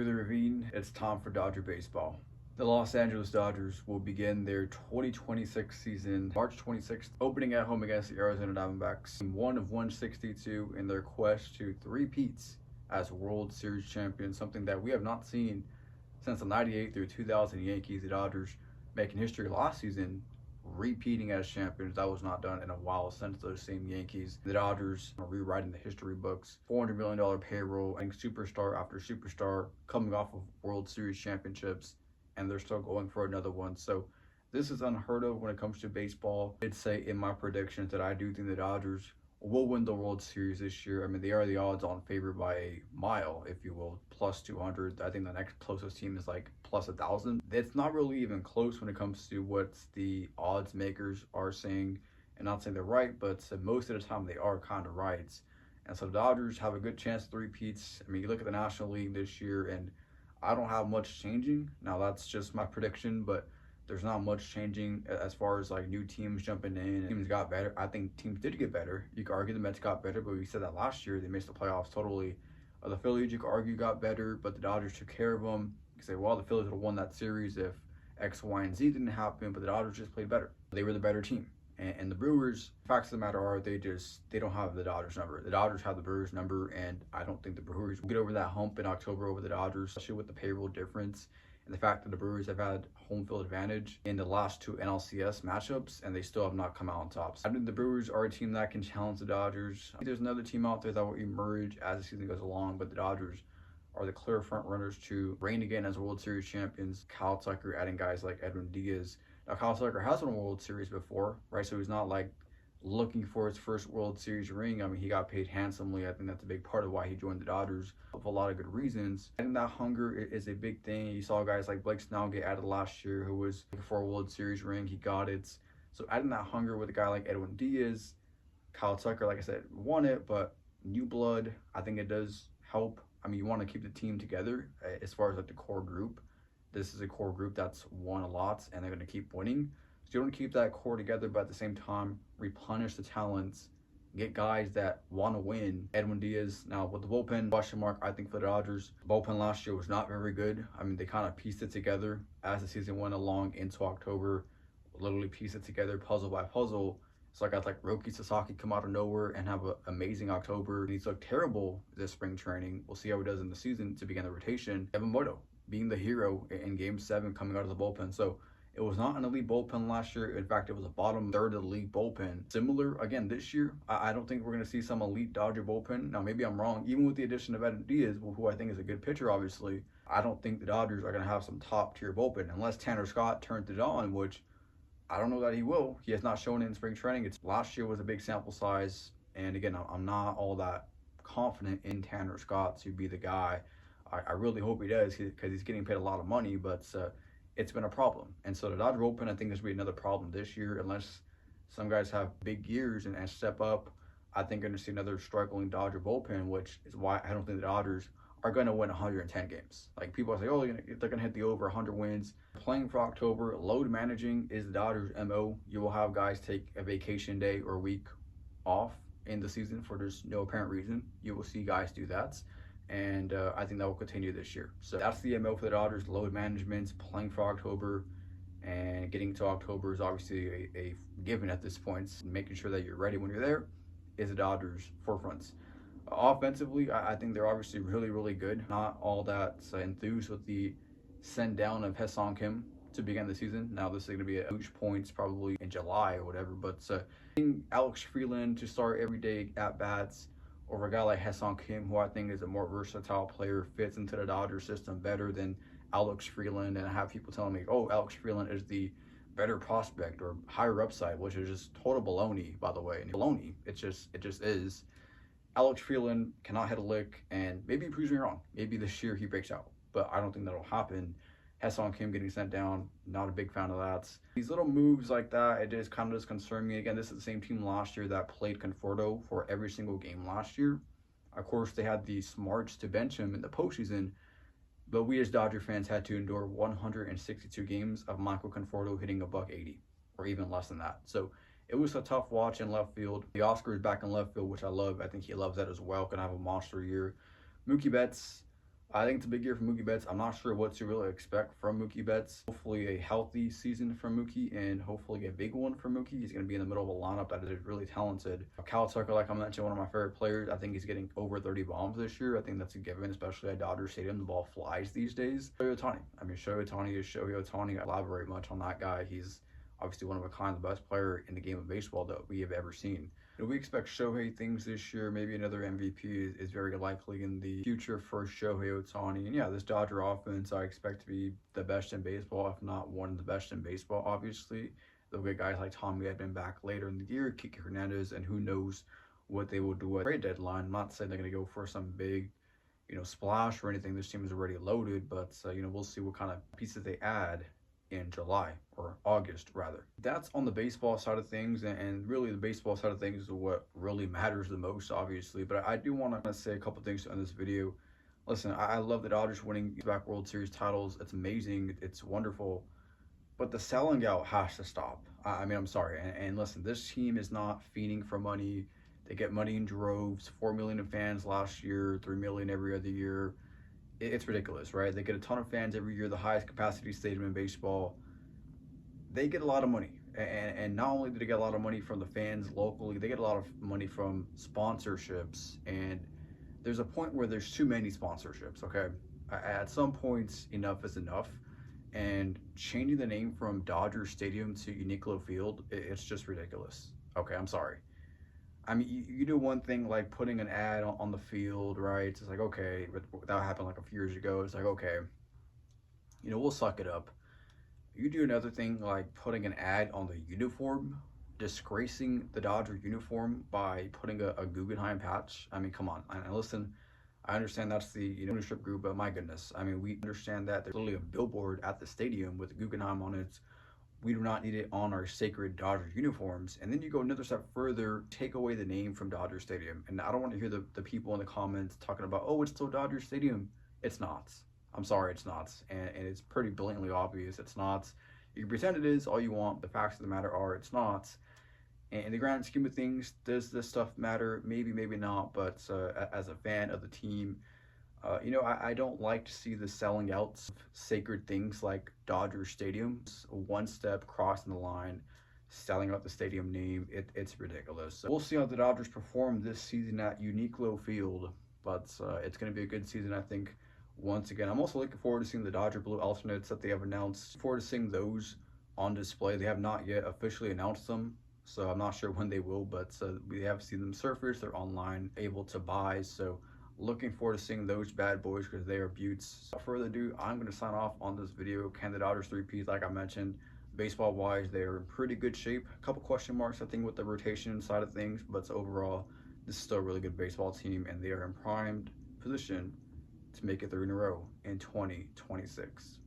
To the Ravine, it's time for Dodger baseball. The Los Angeles Dodgers will begin their 2026 season March 26th, opening at home against the Arizona Diamondbacks. One of 162 in their quest to three-peats as World Series champions, something that we have not seen since the 98 through 2000 Yankees. The Dodgers making history last season, repeating as champions. That was not done in a while since those same Yankees. The Dodgers are rewriting the history books. $400 million payroll and superstar after superstar coming off of World Series championships, and they're still going for another one. So this is unheard of when it comes to baseball. I'd say in my predictions that I do think the Dodgers will win the World Series this year. I mean, they are the odds-on favorite by a mile, if you will, plus 200. I think the next closest team is like plus 1,000. It's not really even close when it comes to what the odds makers are saying, and not saying they're right, but most of the time they are kind of right. And so the Dodgers have a good chance of three-peats. I mean, you look at the National League this year, and I don't have much changing. Now, that's just my prediction, but there's not much changing as far as like new teams jumping in. Teams got better. I think teams did get better. You could argue the Mets got better, but we said that last year they missed the playoffs totally. The Phillies, you could argue, got better, but the Dodgers took care of them. You could say, well, the Phillies would have won that series if X, Y, and Z didn't happen, but the Dodgers just played better. They were the better team. And the Brewers, facts of the matter are, they don't have the Dodgers number. The Dodgers have the Brewers number, and I don't think the Brewers will get over that hump in October over the Dodgers, especially with the payroll difference and the fact that the Brewers have had home field advantage in the last two NLCS matchups, and they still have not come out on top. So I think the Brewers are a team that can challenge the Dodgers. There's another team out there that will emerge as the season goes along, but the Dodgers are the clear front runners to reign again as World Series champions. Kyle Tucker adding guys like Edwin Diaz. Now, Kyle Tucker has won a World Series before, right? So he's not like looking for his first World Series ring. I mean, he got paid handsomely. I think that's a big part of why he joined the Dodgers for a lot of good reasons. I think that hunger is a big thing. You saw guys like Blake Snell get added last year, who was looking for a World Series ring. He got it. So adding that hunger with a guy like Edwin Diaz, Kyle Tucker, like I said, won it, but new blood, I think it does help. I mean, you want to keep the team together as far as like the core group. This is a core group that's won a lot, and they're going to keep winning. So you want to keep that core together, but at the same time, replenish the talents, get guys that want to win. Edwin Diaz, now with the bullpen, question mark, I think for the Dodgers. Bullpen last year was not very good. I mean, they kind of pieced it together as the season went along into October, literally pieced it together puzzle by puzzle. So I got like Roki Sasaki come out of nowhere and have an amazing October. He's looked terrible this spring training. We'll see how he does in the season to begin the rotation. Yamamoto being the hero in Game 7 coming out of the bullpen. So it was not an elite bullpen last year. In fact, it was a bottom third of the league bullpen. Similar, again, this year, I don't think we're going to see some elite Dodger bullpen. Now, maybe I'm wrong. Even with the addition of Edwin Diaz, who I think is a good pitcher, obviously, I don't think the Dodgers are going to have some top-tier bullpen unless Tanner Scott turns it on, which I don't know that he will. He has not shown it in spring training. Last year was a big sample size, and again, I'm not all that confident in Tanner Scott to be the guy. I really hope he does because he's getting paid a lot of money, but it's been a problem. And so the Dodger bullpen, I think, is going to be another problem this year unless some guys have big years and step up. I think you're going to see another struggling Dodger bullpen, which is why I don't think the Dodgers are going to win 110 games. Like, people say, oh, they're going to hit the over 100 wins. Playing for October, load managing is the Dodgers' MO. You will have guys take a vacation day or week off in the season for just no apparent reason. You will see guys do that. And I think that will continue this year. So that's the MO for the Dodgers, load management, playing for October, and getting to October is obviously a given at this point. Making sure that you're ready when you're there is the Dodgers' forefronts. Offensively, I think they're obviously really, really good. Not all that enthused with the send down of Ha-Seong Kim to begin the season. Now, this is going to be a huge points probably in July or whatever, but Alex Freeland to start every day at bats over a guy like Ha-Seong Kim, who I think is a more versatile player, fits into the Dodgers system better than Alex Freeland. And I have people telling me, oh, Alex Freeland is the better prospect or higher upside, which is just total baloney, by the way. And baloney, it just is. Alex Freeland cannot hit a lick, and maybe he proves me wrong. Maybe this year he breaks out, but I don't think that'll happen. Ha-Seong Kim getting sent down, not a big fan of that. These little moves like that, it just kind of does concern me. Again, this is the same team last year that played Conforto for every single game last year. Of course, they had the smarts to bench him in the postseason, but we as Dodger fans had to endure 162 games of Michael Conforto hitting a $180 or even less than that. So it was a tough watch in left field. The Oscar is back in left field, which I love. I think he loves that as well. Gonna have a monster year. Mookie Betts, I think it's a big year for Mookie Betts. I'm not sure what to really expect from Mookie Betts. Hopefully a healthy season from Mookie and hopefully a big one for Mookie. He's going to be in the middle of a lineup that is really talented. Kyle Tucker, like I mentioned, one of my favorite players. I think he's getting over 30 bombs this year. I think that's a given, especially at Dodger Stadium. The ball flies these days. Shohei Ohtani. I mean, Shohei Ohtani is Shohei Ohtani. I elaborate much on that guy. He's obviously one of a kind, the best player in the game of baseball that we have ever seen. We expect Shohei things this year. Maybe another MVP is very likely in the future for Shohei Ohtani. And yeah, this Dodger offense I expect to be the best in baseball, if not one of the best in baseball, obviously. They'll get guys like Tommy Edman back later in the year, Kike Hernandez, and who knows what they will do at the trade deadline. I'm not saying they're going to go for some big, splash or anything. This team is already loaded, but, we'll see what kind of pieces they add in July or August rather. That's on the baseball side of things, and really the baseball side of things is what really matters the most, obviously. But I do want to say a couple things on this video. Listen, I love the Dodgers winning back World Series titles. It's amazing. It's wonderful. But the selling out has to stop. I mean, I'm sorry. And listen, this team is not fiending for money. They get money in droves. 4 million in fans last year, 3 million every other year. It's ridiculous, right? They get a ton of fans every year, the highest capacity stadium in baseball. They get a lot of money. And not only do they get a lot of money from the fans locally, they get a lot of money from sponsorships. And there's a point where there's too many sponsorships, okay? At some points, enough is enough. And changing the name from Dodger Stadium to Uniqlo Field, it's just ridiculous. Okay, I'm sorry. I mean, you do one thing like putting an ad on the field, right? It's like, okay, but that happened like a few years ago. It's like, okay, we'll suck it up. You do another thing like putting an ad on the uniform, disgracing the Dodger uniform by putting a Guggenheim patch. I mean, come on. And listen, I understand that's the ownership group, but my goodness. I mean, we understand that there's literally a billboard at the stadium with Guggenheim on it. We do not need it on our sacred Dodgers uniforms. And then you go another step further, take away the name from Dodger Stadium. And I don't want to hear the people in the comments talking about, oh, it's still Dodger Stadium. It's not. I'm sorry, it's not. And it's pretty blatantly obvious it's not. You can pretend it is all you want. The facts of the matter are it's not. And in the grand scheme of things, does this stuff matter? Maybe, maybe not. But as a fan of the team, I don't like to see the selling out of sacred things like Dodger Stadium. One step crossing the line, selling out the stadium name, it's ridiculous. So we'll see how the Dodgers perform this season at Uniqlo Field, but it's going to be a good season, I think, once again. I'm also looking forward to seeing the Dodger Blue alternates that they have announced. Looking forward to seeing those on display. They have not yet officially announced them, so I'm not sure when they will, but we have seen them surface. They're online, able to buy, so looking forward to seeing those bad boys because they are beauts. Without further ado, I'm going to sign off on this video. Can the Dodgers three-peat? Like I mentioned, baseball-wise, they're in pretty good shape. A couple question marks, I think, with the rotation side of things, but overall, this is still a really good baseball team, and they are in primed position to make it 3 in a row in 2026.